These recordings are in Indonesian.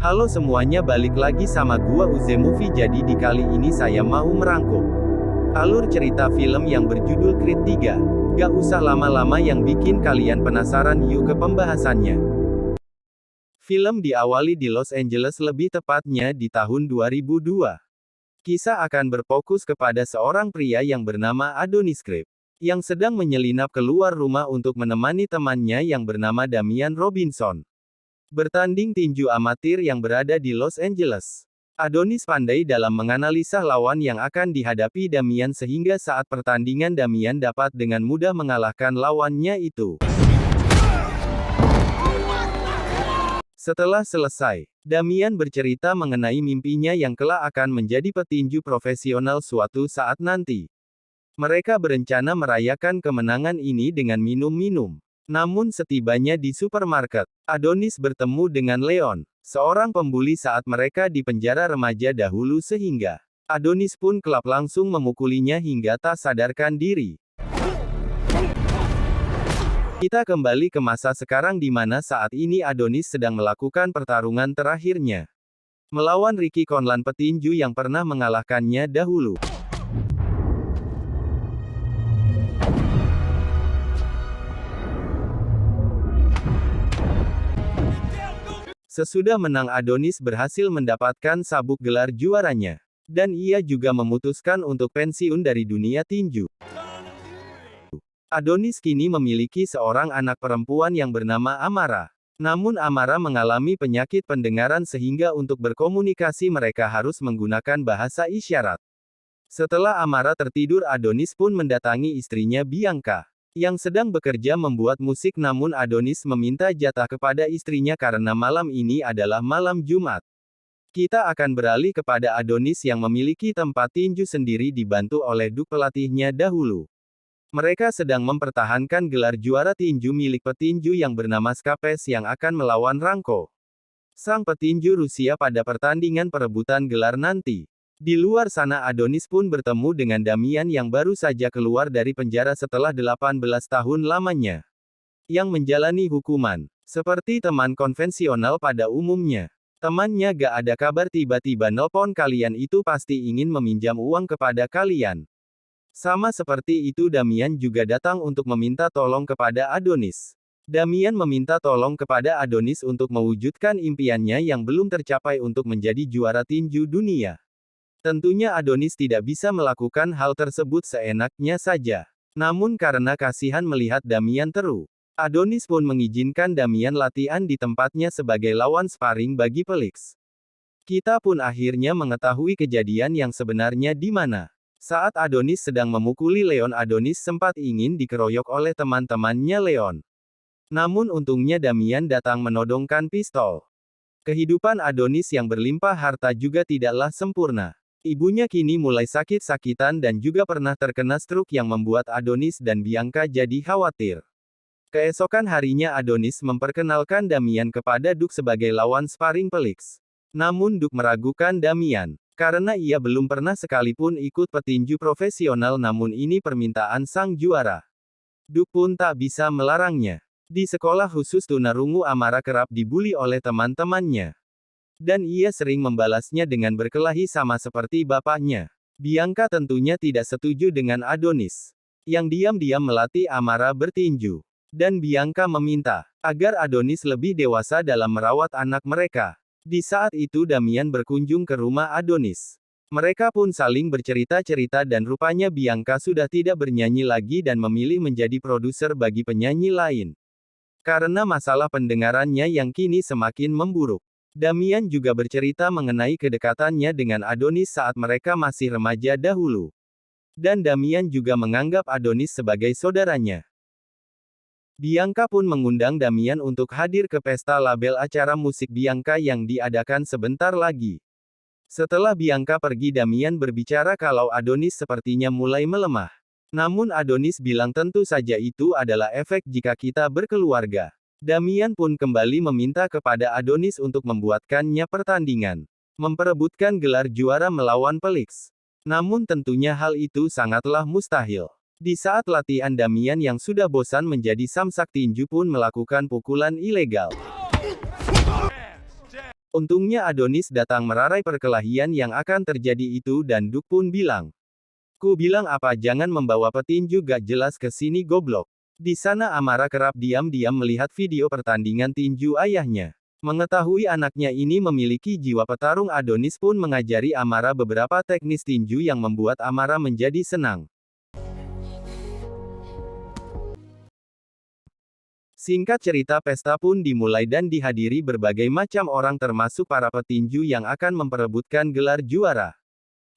Halo semuanya, balik lagi sama gua Uze Movie. Jadi di kali ini saya mau merangkum alur cerita film yang berjudul Creed 3. Gak usah lama-lama yang bikin kalian penasaran, yuk ke pembahasannya. Film diawali di Los Angeles, lebih tepatnya di tahun 2002. Kisah akan berfokus kepada seorang pria yang bernama Adonis Creed, yang sedang menyelinap keluar rumah untuk menemani temannya yang bernama Damian Robinson bertanding tinju amatir yang berada di Los Angeles. Adonis pandai dalam menganalisa lawan yang akan dihadapi Damian, sehingga saat pertandingan Damian dapat dengan mudah mengalahkan lawannya itu. Setelah selesai, Damian bercerita mengenai mimpinya yang kelak akan menjadi petinju profesional suatu saat nanti. Mereka berencana merayakan kemenangan ini dengan minum-minum. Namun setibanya di supermarket, Adonis bertemu dengan Leon, seorang pembuli saat mereka di penjara remaja dahulu, sehingga Adonis pun kelak langsung memukulinya hingga tak sadarkan diri. Kita kembali ke masa sekarang di mana saat ini Adonis sedang melakukan pertarungan terakhirnya melawan Ricky Conlan, petinju yang pernah mengalahkannya dahulu. Sesudah menang, Adonis berhasil mendapatkan sabuk gelar juaranya. Dan ia juga memutuskan untuk pensiun dari dunia tinju. Adonis kini memiliki seorang anak perempuan yang bernama Amara. Namun Amara mengalami penyakit pendengaran sehingga untuk berkomunikasi mereka harus menggunakan bahasa isyarat. Setelah Amara tertidur, Adonis pun mendatangi istrinya Bianca, yang sedang bekerja membuat musik. Namun Adonis meminta jatah kepada istrinya karena malam ini adalah malam Jumat. Kita akan beralih kepada Adonis yang memiliki tempat tinju sendiri dibantu oleh Duke, pelatihnya dahulu. Mereka sedang mempertahankan gelar juara tinju milik petinju yang bernama Skapes yang akan melawan Ranko, sang petinju Rusia, pada pertandingan perebutan gelar nanti. Di luar sana, Adonis pun bertemu dengan Damian yang baru saja keluar dari penjara setelah 18 tahun lamanya, yang menjalani hukuman. Seperti teman konvensional pada umumnya, temannya gak ada kabar, tiba-tiba nelpon, kalian itu pasti ingin meminjam uang kepada kalian. Sama seperti itu, Damian juga datang untuk meminta tolong kepada Adonis. Damian meminta tolong kepada Adonis untuk mewujudkan impiannya yang belum tercapai untuk menjadi juara tinju dunia. Tentunya Adonis tidak bisa melakukan hal tersebut seenaknya saja. Namun karena kasihan melihat Damian terus, Adonis pun mengizinkan Damian latihan di tempatnya sebagai lawan sparring bagi Felix. Kita pun akhirnya mengetahui kejadian yang sebenarnya, di mana saat Adonis sedang memukuli Leon, Adonis sempat ingin dikeroyok oleh teman-temannya Leon. Namun untungnya Damian datang menodongkan pistol. Kehidupan Adonis yang berlimpah harta juga tidaklah sempurna. Ibunya kini mulai sakit-sakitan dan juga pernah terkena stroke yang membuat Adonis dan Bianca jadi khawatir. Keesokan harinya Adonis memperkenalkan Damian kepada Duke sebagai lawan sparring Felix. Namun Duke meragukan Damian, karena ia belum pernah sekalipun ikut petinju profesional, namun ini permintaan sang juara. Duke pun tak bisa melarangnya. Di sekolah khusus tunarungu, Amara kerap dibully oleh teman-temannya. Dan ia sering membalasnya dengan berkelahi sama seperti bapaknya. Bianca tentunya tidak setuju dengan Adonis, yang diam-diam melatih Amara bertinju. Dan Bianca meminta agar Adonis lebih dewasa dalam merawat anak mereka. Di saat itu Damian berkunjung ke rumah Adonis. Mereka pun saling bercerita-cerita dan rupanya Bianca sudah tidak bernyanyi lagi dan memilih menjadi produser bagi penyanyi lain. Karena masalah pendengarannya yang kini semakin memburuk. Damian juga bercerita mengenai kedekatannya dengan Adonis saat mereka masih remaja dahulu. Dan Damian juga menganggap Adonis sebagai saudaranya. Bianca pun mengundang Damian untuk hadir ke pesta label acara musik Bianca yang diadakan sebentar lagi. Setelah Bianca pergi, Damian berbicara kalau Adonis sepertinya mulai melemah. Namun Adonis bilang tentu saja itu adalah efek jika kita berkeluarga. Damian pun kembali meminta kepada Adonis untuk membuatkannya pertandingan, memperebutkan gelar juara melawan Felix. Namun tentunya hal itu sangatlah mustahil. Di saat latihan, Damian yang sudah bosan menjadi samsak tinju pun melakukan pukulan ilegal. Untungnya Adonis datang merarai perkelahian yang akan terjadi itu dan Duke pun bilang, "Ku bilang apa jangan membawa petinju gak jelas ke sini goblok." Di sana Amara kerap diam-diam melihat video pertandingan tinju ayahnya. Mengetahui anaknya ini memiliki jiwa petarung, Adonis pun mengajari Amara beberapa teknis tinju yang membuat Amara menjadi senang. Singkat cerita, pesta pun dimulai dan dihadiri berbagai macam orang termasuk para petinju yang akan memperebutkan gelar juara,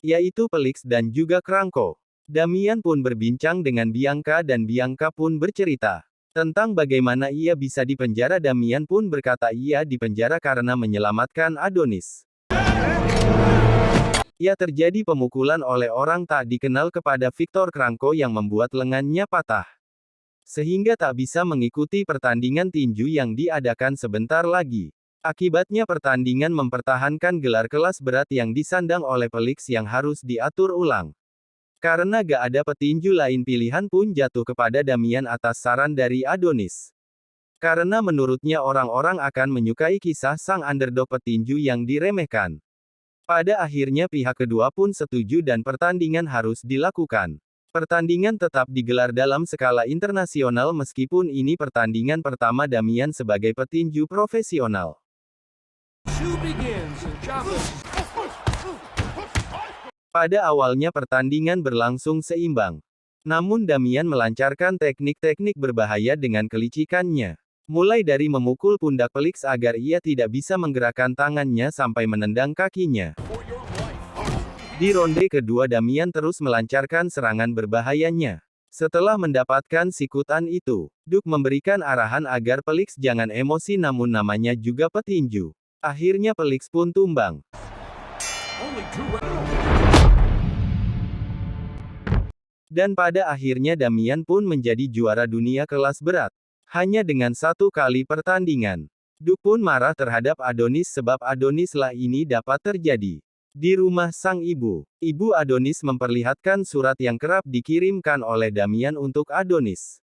yaitu Felix dan juga Cranko. Damian pun berbincang dengan Bianca dan Bianca pun bercerita tentang bagaimana ia bisa dipenjara. Damian pun berkata ia dipenjara karena menyelamatkan Adonis. Ia terjadi pemukulan oleh orang tak dikenal kepada Victor Cranko yang membuat lengannya patah, sehingga tak bisa mengikuti pertandingan tinju yang diadakan sebentar lagi. Akibatnya pertandingan mempertahankan gelar kelas berat yang disandang oleh Felix yang harus diatur ulang. Karena gak ada petinju lain, pilihan pun jatuh kepada Damian atas saran dari Adonis. Karena menurutnya orang-orang akan menyukai kisah sang underdog petinju yang diremehkan. Pada akhirnya pihak kedua pun setuju dan pertandingan harus dilakukan. Pertandingan tetap digelar dalam skala internasional meskipun ini pertandingan pertama Damian sebagai petinju profesional. Pada awalnya pertandingan berlangsung seimbang. Namun Damian melancarkan teknik-teknik berbahaya dengan kelicikannya. Mulai dari memukul pundak Felix agar ia tidak bisa menggerakkan tangannya sampai menendang kakinya. Di ronde kedua Damian terus melancarkan serangan berbahayanya. Setelah mendapatkan sikutan itu, Duke memberikan arahan agar Felix jangan emosi, namun namanya juga petinju. Akhirnya Felix pun tumbang. Dan pada akhirnya Damian pun menjadi juara dunia kelas berat. Hanya dengan 1 kali pertandingan. Duke pun marah terhadap Adonis sebab Adonislah ini dapat terjadi. Di rumah sang ibu, ibu Adonis memperlihatkan surat yang kerap dikirimkan oleh Damian untuk Adonis.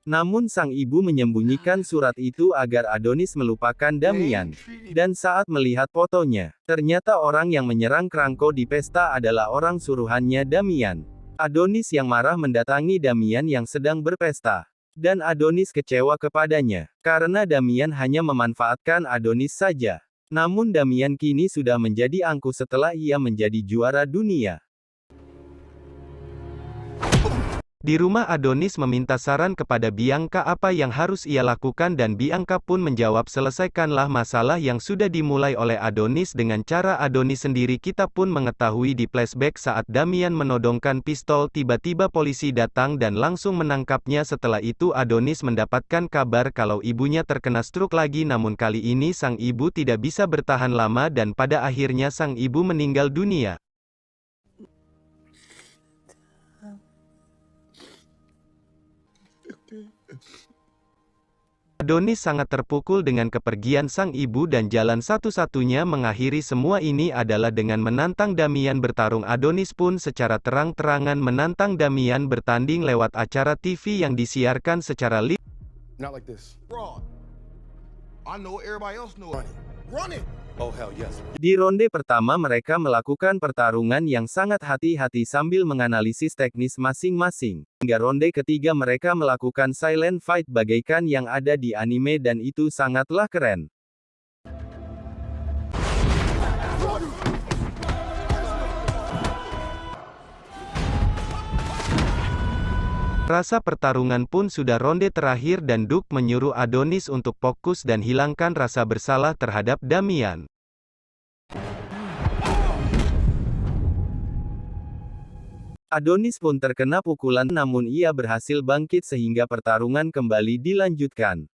Namun sang ibu menyembunyikan surat itu agar Adonis melupakan Damian. Dan saat melihat fotonya, ternyata orang yang menyerang Cranko di pesta adalah orang suruhannya Damian. Adonis yang marah mendatangi Damian yang sedang berpesta. Dan Adonis kecewa kepadanya, karena Damian hanya memanfaatkan Adonis saja. Namun Damian kini sudah menjadi angkuh setelah ia menjadi juara dunia. Di rumah Adonis meminta saran kepada Bianca apa yang harus ia lakukan dan Bianca pun menjawab, selesaikanlah masalah yang sudah dimulai oleh Adonis dengan cara Adonis sendiri. Kita pun mengetahui di flashback saat Damian menodongkan pistol, tiba-tiba polisi datang dan langsung menangkapnya. Setelah itu Adonis mendapatkan kabar kalau ibunya terkena stroke lagi, namun kali ini sang ibu tidak bisa bertahan lama dan pada akhirnya sang ibu meninggal dunia. Adonis sangat terpukul dengan kepergian sang ibu dan jalan satu-satunya mengakhiri semua ini adalah dengan menantang Damian bertarung. Adonis pun secara terang-terangan menantang Damian bertanding lewat acara TV yang disiarkan secara live. Not like this. Fraud. I know everybody else know it. Run it. Oh hell yes. Di ronde pertama mereka melakukan pertarungan yang sangat hati-hati sambil menganalisis teknis masing-masing. Hingga ronde ketiga mereka melakukan silent fight bagaikan yang ada di anime dan itu sangatlah keren. Rasa pertarungan pun sudah ronde terakhir dan Duke menyuruh Adonis untuk fokus dan hilangkan rasa bersalah terhadap Damian. Adonis pun terkena pukulan namun ia berhasil bangkit sehingga pertarungan kembali dilanjutkan.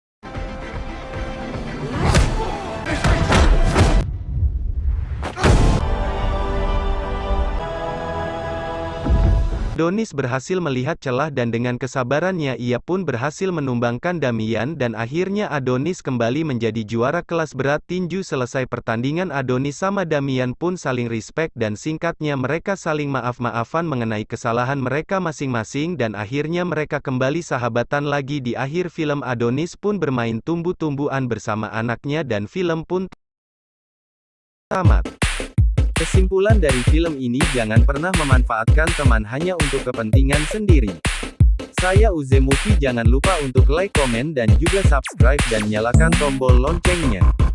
Adonis berhasil melihat celah dan dengan kesabarannya ia pun berhasil menumbangkan Damian dan akhirnya Adonis kembali menjadi juara kelas berat tinju. Selesai pertandingan Adonis sama Damian pun saling respect dan singkatnya mereka saling maaf-maafan mengenai kesalahan mereka masing-masing dan akhirnya mereka kembali sahabatan lagi. Di akhir film Adonis pun bermain tumbuh-tumbuhan bersama anaknya dan film pun Tamat. Kesimpulan dari film ini, jangan pernah memanfaatkan teman hanya untuk kepentingan sendiri. Saya Uze Movie, jangan lupa untuk like, komen dan juga subscribe dan nyalakan tombol loncengnya.